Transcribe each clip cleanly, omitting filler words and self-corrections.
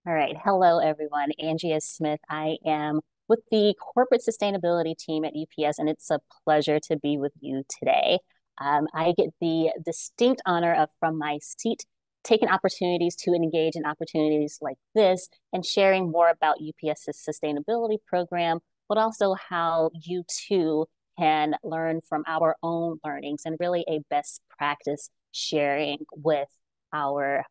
All right. Hello, everyone. Andrea Smith. I am with the corporate sustainability team at UPS, and it's a pleasure to be with you today. I get the distinct honor of, from my seat, taking opportunities to engage in opportunities like this and sharing more about UPS's sustainability program, but also how you too can learn from our own learnings and really a best practice sharing with our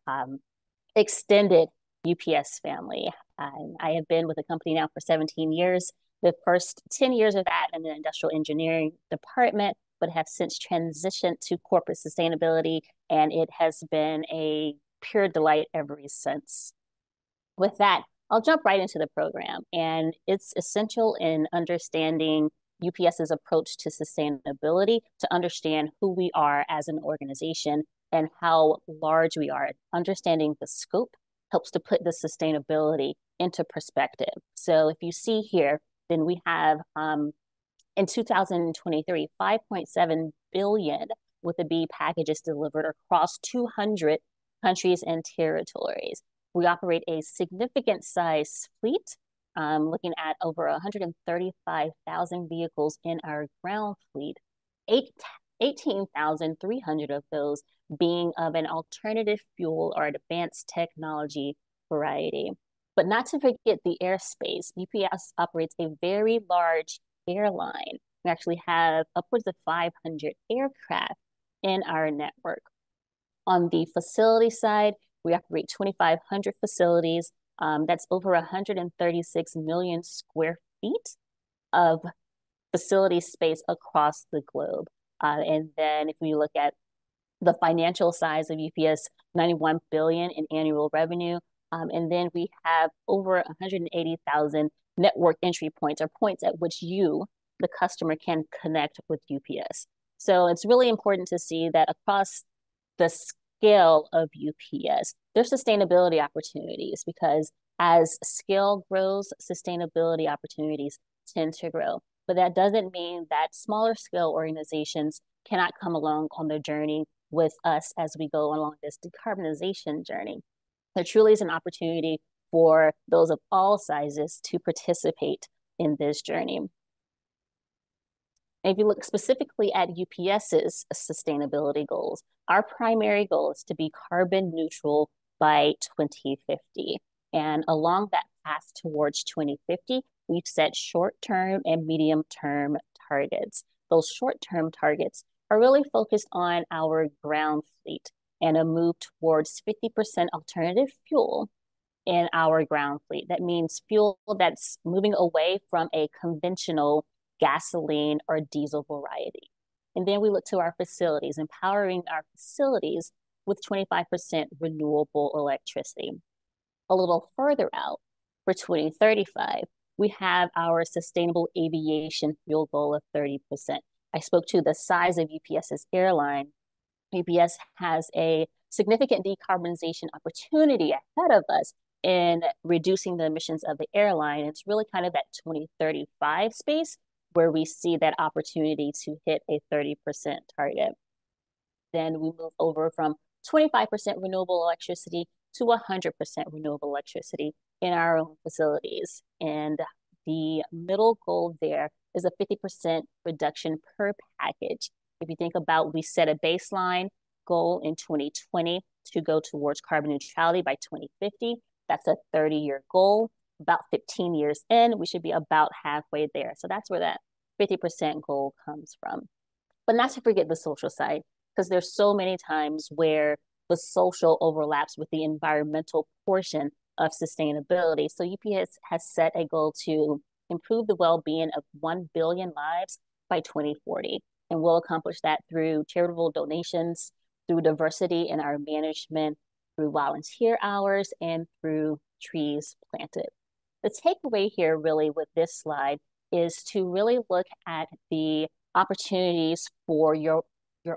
extended UPS family. I have been with the company now for 17 years. The first 10 years of that in the industrial engineering department, but have since transitioned to corporate sustainability, and it has been a pure delight ever since. With that, I'll jump right into the program, and it's essential in understanding UPS's approach to sustainability to understand who we are as an organization and how large we are. Understanding the scope helps to put the sustainability into perspective. So if you see here, then we have in 2023, 5.7 billion with the B packages delivered across 200 countries and territories. We operate a significant size fleet, looking at over 135,000 vehicles in our ground fleet, 18,300 of those being of an alternative fuel or advanced technology variety. But not to forget the airspace. UPS operates a very large airline. We actually have upwards of 500 aircraft in our network. On the facility side, we operate 2,500 facilities. That's over 136 million square feet of facility space across the globe. And then if we look at the financial size of UPS, 91 billion in annual revenue. And then we have over 180,000 network entry points or points at which you, the customer, can connect with UPS. So it's really important to see that across the scale of UPS, there's sustainability opportunities because as scale grows, sustainability opportunities tend to grow. But that doesn't mean that smaller scale organizations cannot come along on their journey with us as we go along this decarbonization journey. There truly is an opportunity for those of all sizes to participate in this journey. And if you look specifically at UPS's sustainability goals, our primary goal is to be carbon neutral by 2050. And along that path towards 2050, we've set short-term and medium-term targets. Those short-term targets are really focused on our ground fleet and a move towards 50% alternative fuel in our ground fleet. That means fuel that's moving away from a conventional gasoline or diesel variety. And then we look to our facilities, empowering our facilities with 25% renewable electricity. A little further out, for 2035, we have our sustainable aviation fuel goal of 30%. I spoke to the size of UPS's airline. UPS has a significant decarbonization opportunity ahead of us in reducing the emissions of the airline. It's really kind of that 2035 space where we see that opportunity to hit a 30% target. Then we move over from 25% renewable electricity to 100% renewable electricity in our own facilities. And the middle goal there is a 50% reduction per package. If you think about, we set a baseline goal in 2020 to go towards carbon neutrality by 2050. That's a 30-year goal. About 15 years in, we should be about halfway there. So that's where that 50% goal comes from. But not to forget the social side, because there's so many times where the social overlaps with the environmental portion of sustainability. So UPS has set a goal to improve the well-being of 1 billion lives by 2040. And we'll accomplish that through charitable donations, through diversity in our management, through volunteer hours, and through trees planted. The takeaway here really with this slide is to really look at the opportunities for your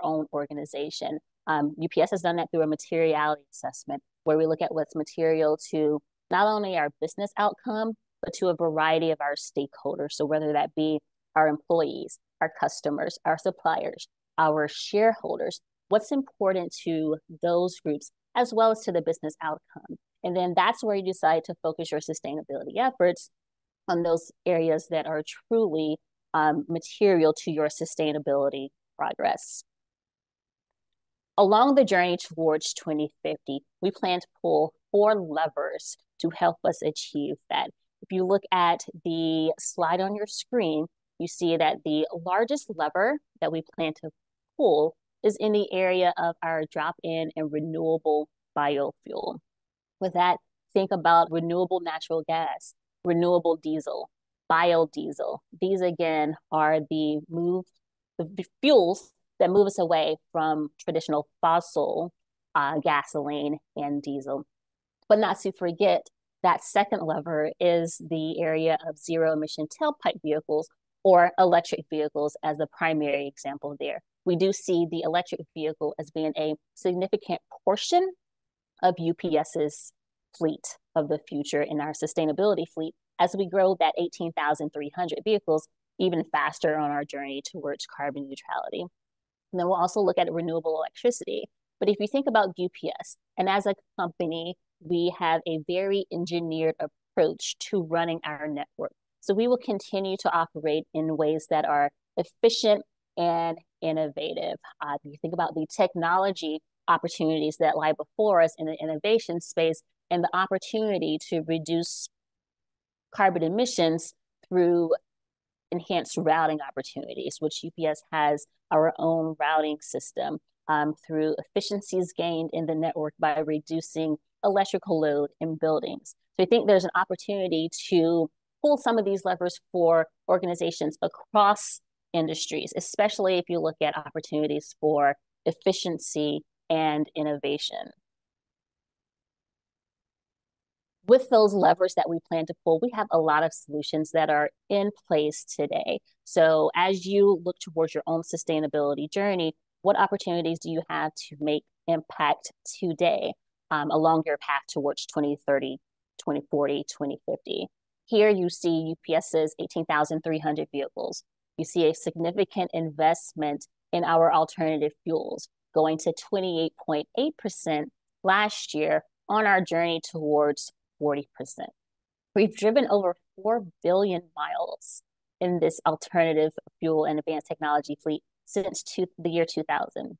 own organization. UPS has done that through a materiality assessment where we look at what's material to not only our business outcome, but to a variety of our stakeholders. So whether that be our employees, our customers, our suppliers, our shareholders, what's important to those groups, as well as to the business outcome. And then that's where you decide to focus your sustainability efforts on those areas that are truly material to your sustainability progress. Along the journey towards 2050, we plan to pull 4 levers to help us achieve that. If you look at the slide on your screen, you see that the largest lever that we plan to pull is in the area of our drop-in and renewable biofuel. With that, think about renewable natural gas, renewable diesel, biodiesel. These again are the fuels that move us away from traditional fossil gasoline and diesel. But not to forget, that second lever is the area of zero emission tailpipe vehicles or electric vehicles as the primary example there. We do see the electric vehicle as being a significant portion of UPS's fleet of the future in our sustainability fleet as we grow that 18,300 vehicles even faster on our journey towards carbon neutrality. And then we'll also look at renewable electricity. But if you think about UPS, and as a company, we have a very engineered approach to running our network. So we will continue to operate in ways that are efficient and innovative. If you think about the technology opportunities that lie before us in the innovation space and the opportunity to reduce carbon emissions through enhanced routing opportunities, which UPS has our own routing system through efficiencies gained in the network by reducing electrical load in buildings. So I think there's an opportunity to pull some of these levers for organizations across industries, especially if you look at opportunities for efficiency and innovation. With those levers that we plan to pull, we have a lot of solutions that are in place today. So as you look towards your own sustainability journey, what opportunities do you have to make impact today along your path towards 2030, 2040, 2050? Here you see UPS's 18,300 vehicles. You see a significant investment in our alternative fuels, going to 28.8% last year on our journey towards 40%. We've driven over 4 billion miles in this alternative fuel and advanced technology fleet since the year 2000.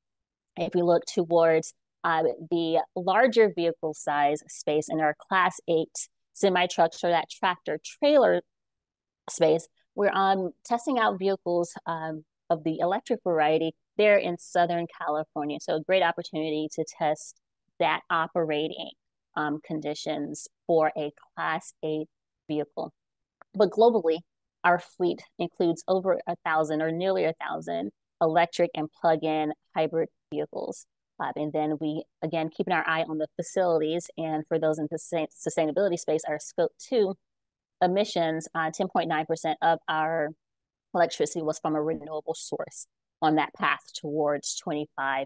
If we look towards the larger vehicle size space in our Class 8 semi-trucks or that tractor trailer space, we're testing out vehicles of the electric variety there in Southern California. So a great opportunity to test that operating conditions for a Class 8 vehicle. But globally, our fleet includes over 1,000 or nearly 1,000 electric and plug-in hybrid vehicles. And then we, again, keeping our eye on the facilities. And for those in the sustainability space, our Scope 2 emissions, 10.9% of our electricity was from a renewable source on that path towards 25%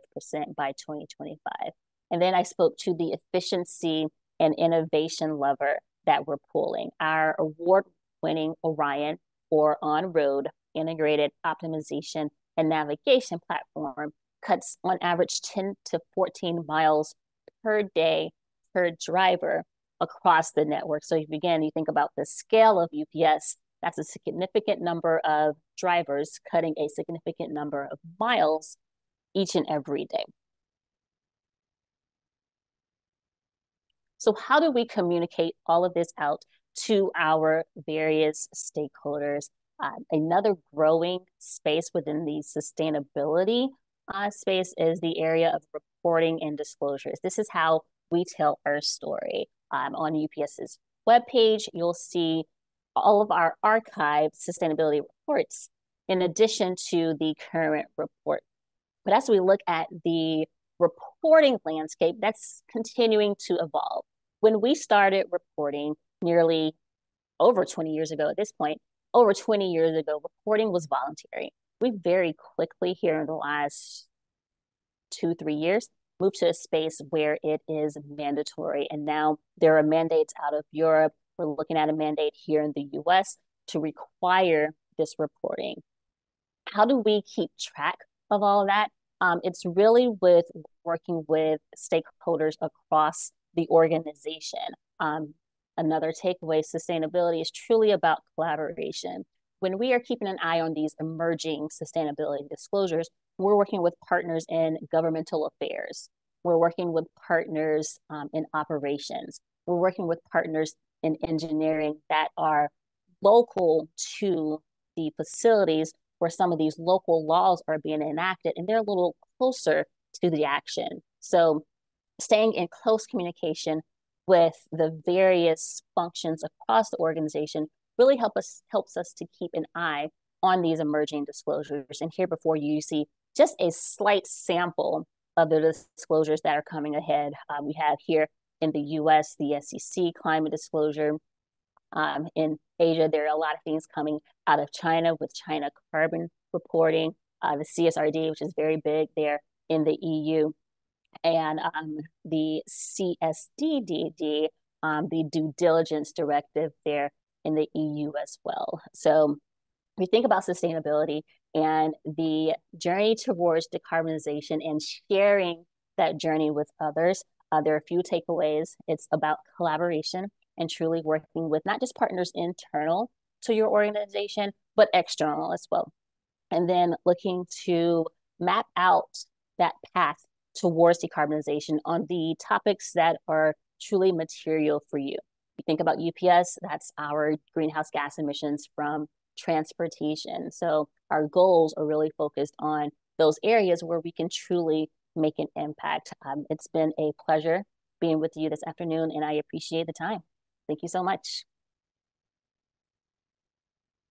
by 2025. And then I spoke to the efficiency and innovation lever that we're pulling. Our award-winning Orion, or on-road integrated optimization and navigation platform, cuts on average 10 to 14 miles per day per driver across the network. So if again, you think about the scale of UPS, that's a significant number of drivers cutting a significant number of miles each and every day. So how do we communicate all of this out to our various stakeholders? Another growing space within the sustainability space is the area of reporting and disclosures. This is how we tell our story. On UPS's webpage, you'll see all of our archived sustainability reports in addition to the current report. But as we look at the reporting landscape, that's continuing to evolve. When we started reporting nearly over 20 years ago at this point, over 20 years ago, reporting was voluntary. We very quickly here in the last 2-3 years moved to a space where it is mandatory. And now there are mandates out of Europe. We're looking at a mandate here in the US to require this reporting. How do we keep track of all of that? It's really with working with stakeholders across the organization. Um, Another takeaway, sustainability is truly about collaboration. When we are keeping an eye on these emerging sustainability disclosures, we're working with partners in governmental affairs. We're working with partners in operations. We're working with partners in engineering that are local to the facilities where some of these local laws are being enacted, and they're a little closer to the action. So staying in close communication with the various functions across the organization really helps us to keep an eye on these emerging disclosures. And here before you see just a slight sample of the disclosures that are coming ahead. We have here in the US, the SEC climate disclosure. In Asia, there are a lot of things coming out of China with China carbon reporting, the CSRD, which is very big there in the EU, and the CSDDD, the due diligence directive there in the EU as well. So we think about sustainability and the journey towards decarbonization and sharing that journey with others. There are a few takeaways. It's about collaboration and truly working with not just partners internal to your organization, but external as well. And then looking to map out that path towards decarbonization on the topics that are truly material for you. You think about UPS, that's our greenhouse gas emissions from transportation. So our goals are really focused on those areas where we can truly make an impact. It's been a pleasure being with you this afternoon, and I appreciate the time. Thank you so much.